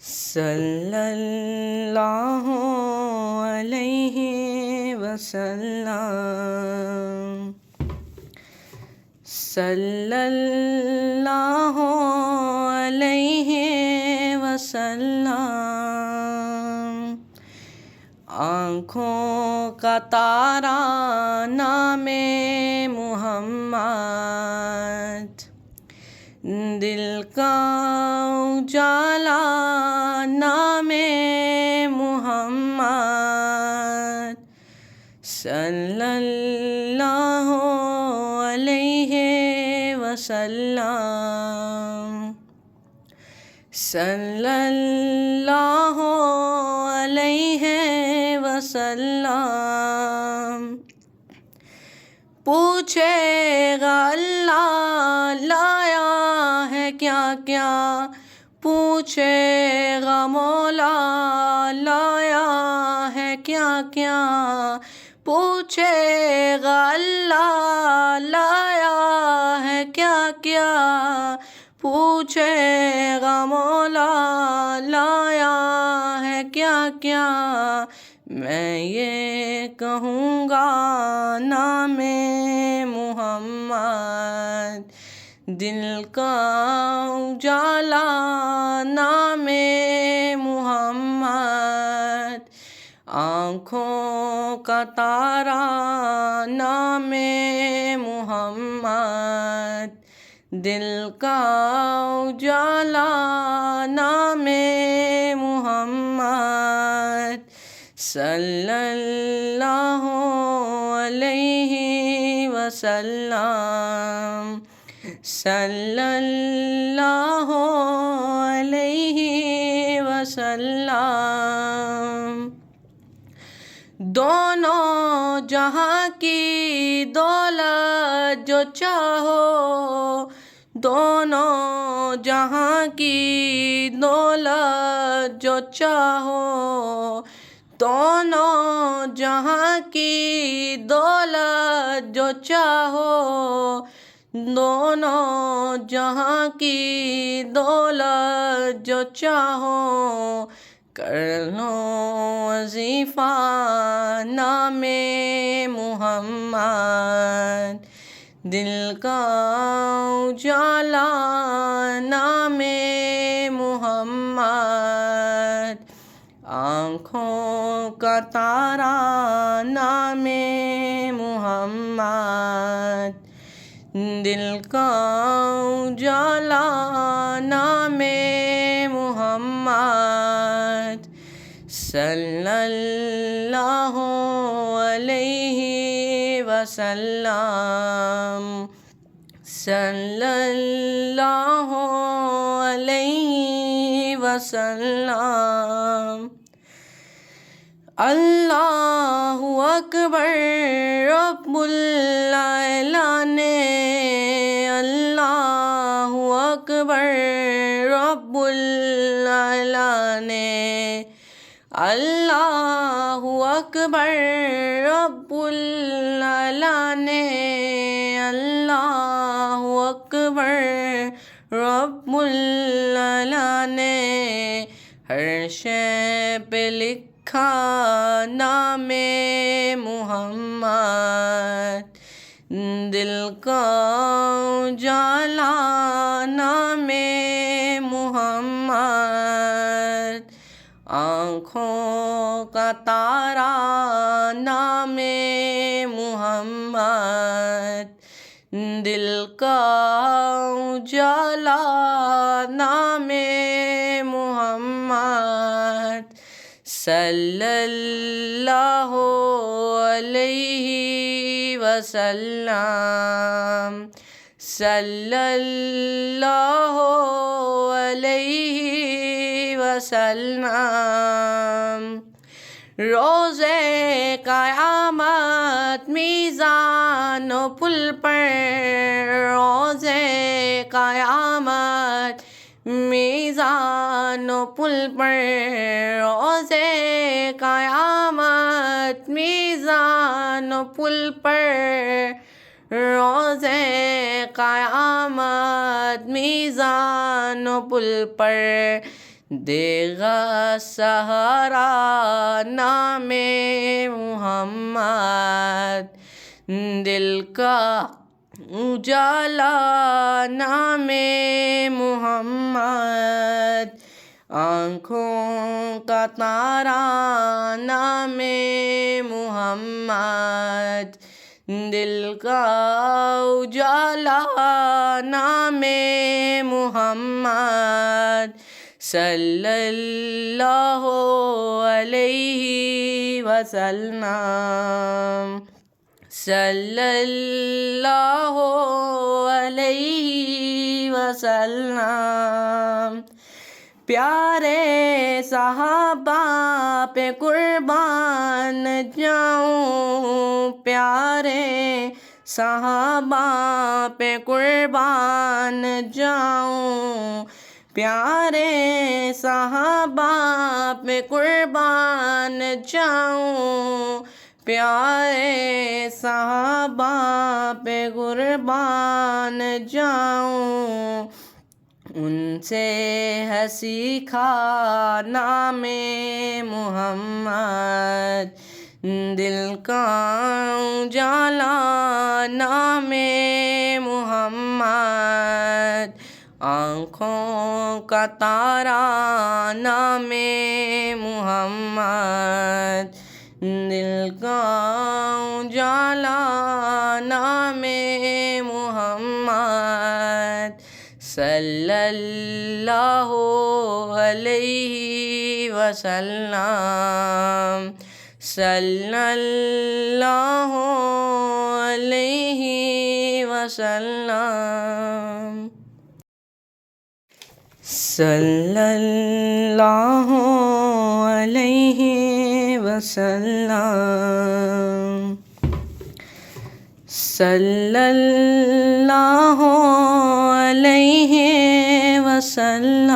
صلی اللہ علیہ وسلم، صلی اللہ علیہ وسلم۔ آنکھوں کا تارا نام محمد، دل کا اجالا نام محمد، صلی اللہ علیہ وسلم، صلی اللہ علیہ وسلم۔ پوچھے گا اللہ لایا ہے کیا کیا، پوچھے گا مولا لایا ہے کیا کیا، پوچھے گا اللہ لایا ہے کیا کیا، پوچھے گا مولا لایا ہے کیا کیا۔ میں یہ کہوں گا نام محمد، دل کا اجالا نام محمد، آنکھوں کا تارا نام محمد، دل کا اجالا نام محمد، صلی اللہ علیہ وسلم، صلی اللہ علیہ وسلم۔ دونوں جہاں کی دولت جو چاہو، دونوں جہاں کی دولت جو چاہو، دونوں جہاں کی دولت جو چاہو، دونوں جہاں کی دولت جو چاہو، کر لو وظیفہ نام محمد، دل کا اجالا نام محمد، آنکھوں کا تارا نام محمد، دل کا اجالا نام محمد، صلی اللہ علیہ وسلم، صلی اللہ علیہ وسلم۔ اللہ اکبر رب العالمین، اللہ اکبر رب العالمین، اللہ اکبر رب العالمین، اللہ اکبر رب العالمین۔ ہر شے پہ لکھا نام محمد، دل کا اجالا نام محمد، آنکھوں کا تارا نام محمد، دل کا اجالا نام محمد، صلی اللہ علیہ وسلم، صلی اللہ علیہ وسلم۔ روز قیامت میزان و پل پر، روز قیامت میزان و پل پر، روز قیامت میزان و پل پر، روز قیامت میزان و پل پر دیگا سہارا نام محمد، دل کا اجالا نام محمد، آنکھوں کا تارا نام محمد، دل کا اجالا نام محمد، صلی اللہ علیہ وسلم، صلی اللہ علیہ وسلم۔ پیارے صحابہ پہ قربان جاؤں، پیارے صحابہ پہ قربان جاؤں، پیارے صحابہ پہ قربان جاؤں، پیارے صحابہ پہ قربان جاؤں، ان سے ہے سیکھا نام محمد، دل کا اجالا نام محمد، آنکھوں کا تارا نام محمد، دل کا اجالا نام محمد، صلی اللہ علیہ وسلم، صلی اللہ علیہ وسلم، صلی اللہ علیہ وسلم، صلی اللہ علیہ وسلم۔